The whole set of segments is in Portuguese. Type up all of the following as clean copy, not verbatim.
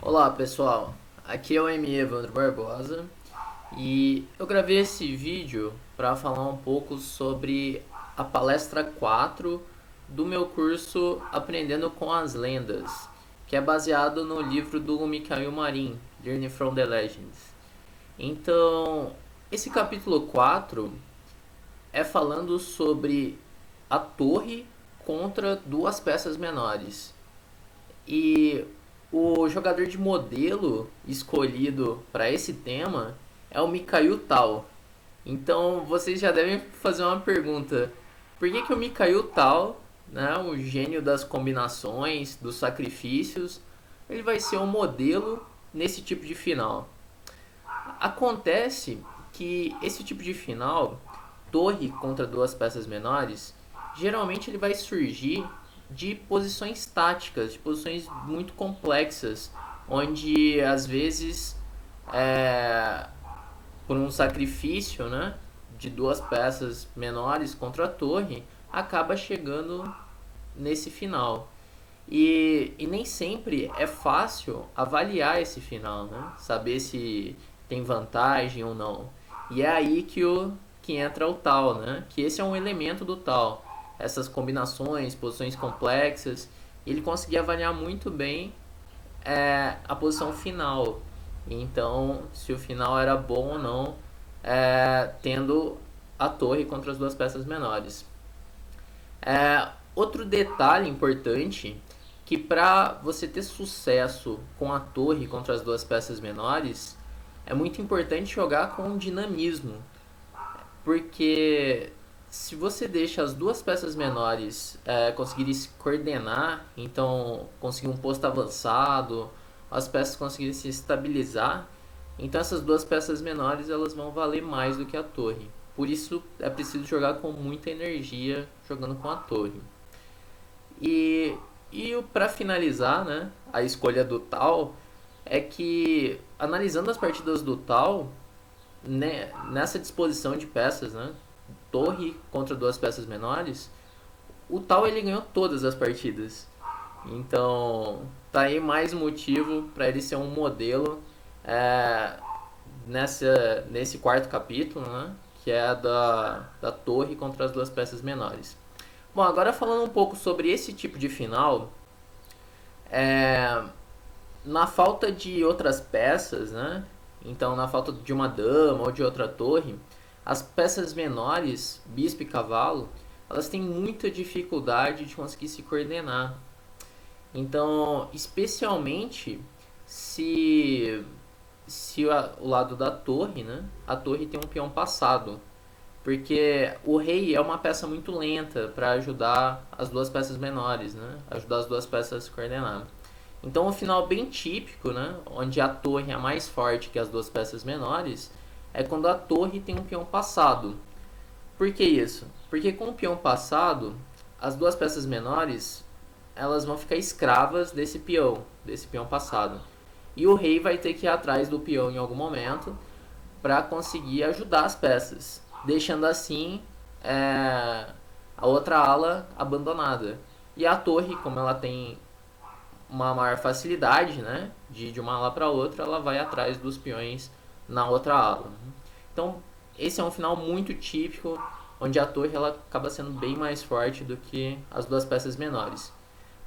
Olá pessoal, aqui é o M. Evandro Barbosa e eu gravei esse vídeo para falar um pouco sobre a palestra 4 do meu curso Aprendendo com as Lendas, que é baseado no livro do Mikhail Marin, Learning from the Legends. Então, esse capítulo 4 é falando sobre a torre contra duas peças menores. E o jogador de modelo escolhido para esse tema é o Mikhail Tal. Então vocês já devem fazer uma pergunta: por que o Mikhail Tal, né, o gênio das combinações, dos sacrifícios, ele vai ser um modelo nesse tipo de final? Acontece que esse tipo de final, torre contra duas peças menores, geralmente ele vai surgir de posições táticas, de posições muito complexas, onde às vezes por um sacrifício, né, de duas peças menores contra a torre, acaba chegando nesse final. E nem sempre é fácil avaliar esse final, né? Saber se tem vantagem ou não. E é aí que entra o tal, né? Que esse é um elemento do tal. Essas combinações, posições complexas. Ele conseguia avaliar muito bem a posição final. Então, se o final era bom ou não, tendo a torre contra as duas peças menores. Outro detalhe importante que para você ter sucesso com a torre contra as duas peças menores é muito importante jogar com dinamismo, porque se você deixa as duas peças menores conseguirem se coordenar, então conseguir um posto avançado, as peças conseguirem se estabilizar, então essas duas peças menores elas vão valer mais do que a torre. Por isso é preciso jogar com muita energia jogando com a torre. E para finalizar, né, a escolha do tal é que analisando as partidas do tal, né, nessa disposição de peças, né, torre contra duas peças menores, o tal ele ganhou todas as partidas. Então, tá aí mais motivo para ele ser um modelo nesse quarto capítulo, né, que é a da torre contra as duas peças menores. Bom, agora falando um pouco sobre esse tipo de final, na falta de outras peças, né? Então, na falta de uma dama ou de outra torre, as peças menores, bispo e cavalo, elas têm muita dificuldade de conseguir se coordenar. Então, especialmente se o lado da torre, né? A torre tem um peão passado, porque o rei é uma peça muito lenta para ajudar as duas peças menores, né? Ajudar as duas peças a se coordenar. Então, um final bem típico, né? Onde a torre é mais forte que as duas peças menores, é quando a torre tem um peão passado. Por que isso? Porque com o peão passado, as duas peças menores elas vão ficar escravas desse peão passado. E o rei vai ter que ir atrás do peão em algum momento para conseguir ajudar as peças, deixando assim a outra ala abandonada. E a torre, como ela tem uma maior facilidade, né, de ir de uma ala para outra, ela vai atrás dos peões na outra ala. Então, esse é um final muito típico, onde a torre ela acaba sendo bem mais forte do que as duas peças menores.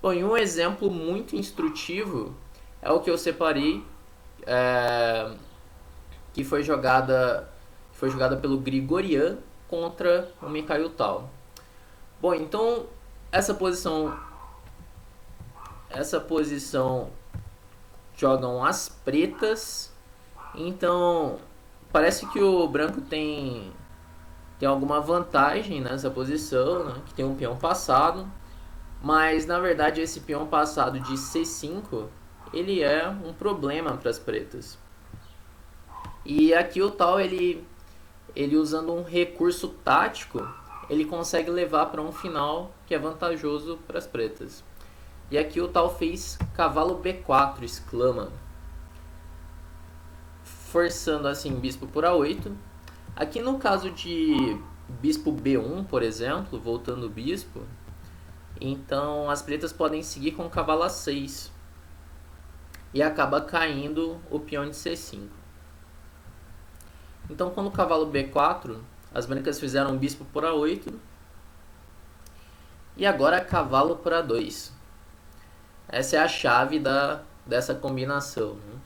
Bom, e um exemplo muito instrutivo é o que eu separei, que foi jogada pelo Grigorian contra o Mikhail Tal. Bom, então essa posição jogam as pretas. Então parece que o branco tem alguma vantagem nessa posição, né? Que tem um peão passado, mas na verdade esse peão passado de C5 ele é um problema para as pretas. E aqui o tal ele usando um recurso tático ele consegue levar para um final que é vantajoso para as pretas. E aqui o tal fez cavalo B4, exclama, forçando assim bispo por A8. Aqui no caso de bispo B1, por exemplo, voltando o bispo, então as pretas podem seguir com cavalo A6. e acaba caindo o peão de C5. Então, quando o cavalo B4, as brancas fizeram bispo por A8 e agora cavalo por A2. Essa é a chave dessa combinação, né?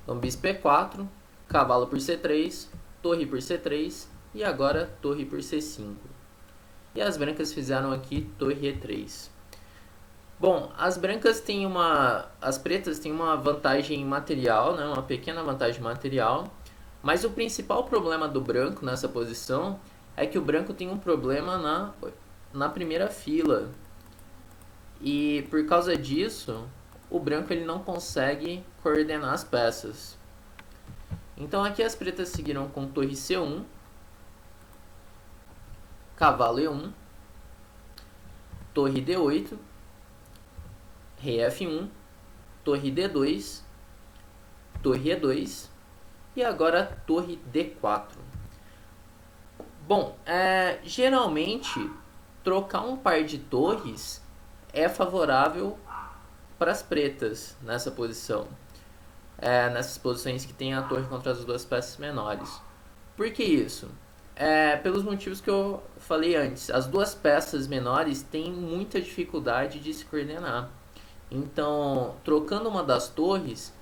Então, bispo E4, cavalo por C3, torre por C3 e agora torre por C5. E as brancas fizeram aqui torre E3. Bom, as pretas têm uma vantagem material, né? Uma pequena vantagem material, mas o principal problema do branco nessa posição é que o branco tem um problema na primeira fila. E por causa disso, o branco ele não consegue coordenar as peças. Então aqui as pretas seguiram com torre C1, cavalo E1, torre D8, rei F1, torre D2, torre E2 e agora torre D4. Bom, geralmente trocar um par de torres é favorável para as pretas nessa posição. Nessas posições que tem a torre contra as duas peças menores. Por que isso? Pelos motivos que eu falei antes. As duas peças menores têm muita dificuldade de se coordenar. Então, trocando uma das torres,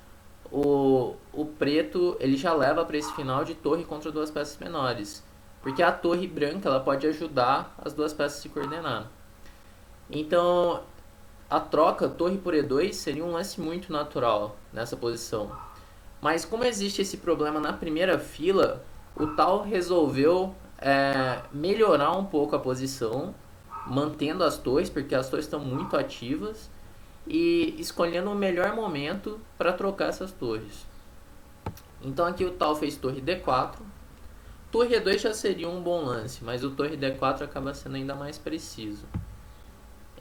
o preto ele já leva para esse final de torre contra duas peças menores. Porque a torre branca ela pode ajudar as duas peças a se coordenar. Então, a troca torre por E2 seria um lance muito natural nessa posição. Mas como existe esse problema na primeira fila, o Tal resolveu melhorar um pouco a posição, mantendo as torres, porque as torres estão muito ativas, e escolhendo o melhor momento para trocar essas torres. Então aqui o Tal fez torre D4. Torre E2 já seria um bom lance, mas o torre D4 acaba sendo ainda mais preciso.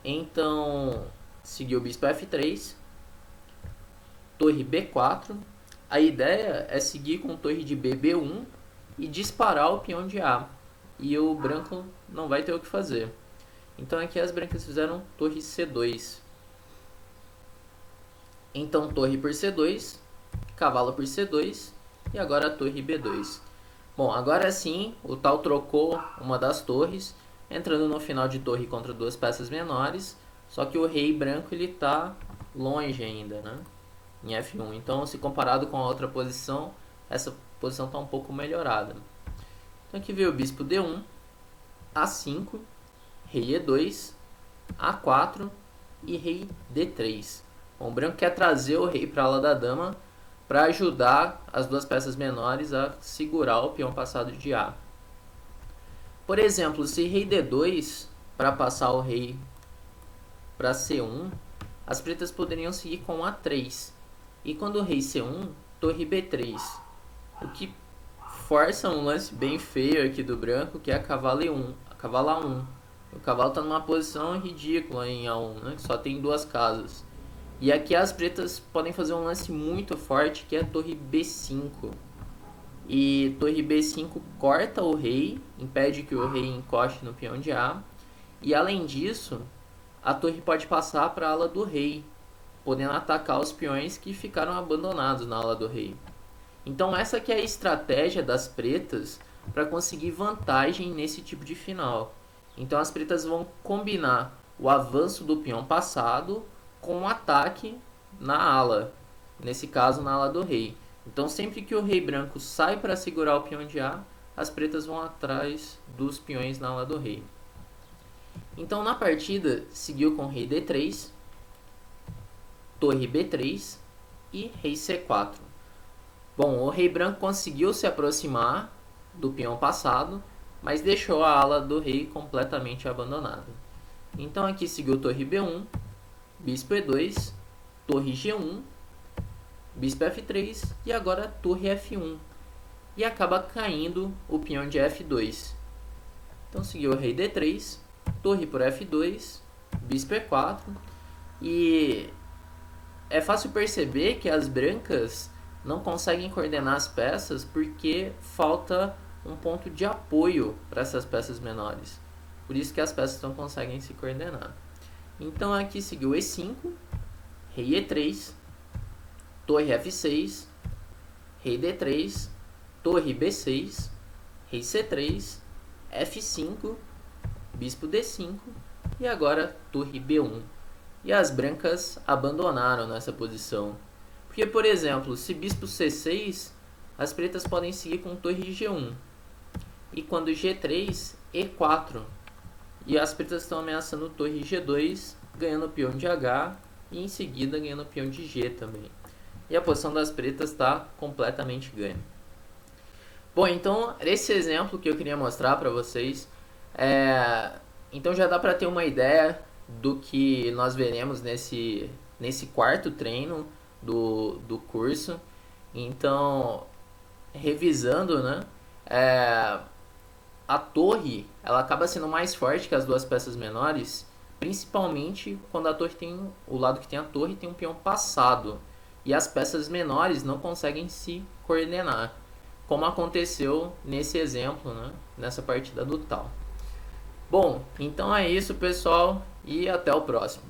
Então, seguiu o bispo F3, torre B4. A ideia é seguir com torre de B1 e disparar o peão de A. E o branco não vai ter o que fazer. Então aqui as brancas fizeram torre C2. Então torre por C2, cavalo por C2 e agora a torre B2. Bom, agora sim o Tal trocou uma das torres, entrando no final de torre contra duas peças menores, só que o rei branco ele está longe ainda, né? Em F1. Então, se comparado com a outra posição, essa posição está um pouco melhorada. Então aqui veio o bispo D1, A5, rei E2, A4 e rei D3. Bom, o branco quer trazer o rei para a ala da dama para ajudar as duas peças menores a segurar o peão passado de A. Por exemplo, se rei D2, para passar o rei para C1, as pretas poderiam seguir com A3. E quando o rei C1, torre B3. O que força um lance bem feio aqui do branco, que é cavalo E1, cavalo A1. O cavalo está numa posição ridícula em A1, né? Só tem duas casas. E aqui as pretas podem fazer um lance muito forte, que é a torre B5. E torre B5 corta o rei, impede que o rei encoste no peão de A. E além disso, a torre pode passar para a ala do rei, podendo atacar os peões que ficaram abandonados na ala do rei. Então essa que é a estratégia das pretas para conseguir vantagem nesse tipo de final. Então as pretas vão combinar o avanço do peão passado com um ataque na ala, nesse caso na ala do rei. Então sempre que o rei branco sai para segurar o peão de A, as pretas vão atrás dos peões na ala do rei. Então na partida seguiu com rei D3, torre B3 e rei C4. Bom, o rei branco conseguiu se aproximar do peão passado, mas deixou a ala do rei completamente abandonada. Então aqui seguiu torre B1, bispo E2, torre G1, bispo F3 e agora torre F1. E acaba caindo o peão de F2. Então seguiu o rei D3, torre por F2, bispo E4. E é fácil perceber que as brancas não conseguem coordenar as peças porque falta um ponto de apoio para essas peças menores. Por isso que as peças não conseguem se coordenar. Então aqui seguiu E5, rei E3, torre F6, rei D3, torre B6, rei C3, F5, bispo D5 e agora torre B1. E as brancas abandonaram nessa posição. Porque, por exemplo, se bispo C6, as pretas podem seguir com torre G1. E quando G3, E4. E as pretas estão ameaçando torre G2, ganhando o peão de H e em seguida ganhando o peão de G também. E a posição das pretas está completamente ganha. Bom, então esse exemplo que eu queria mostrar para vocês, então já dá para ter uma ideia do que nós veremos nesse quarto treino do curso. Então, revisando, né, a torre ela acaba sendo mais forte que as duas peças menores, principalmente quando a torre tem o lado que tem a torre tem um peão passado e as peças menores não conseguem se coordenar, como aconteceu nesse exemplo, né, nessa partida do tal. Bom, então é isso, pessoal, e até o próximo.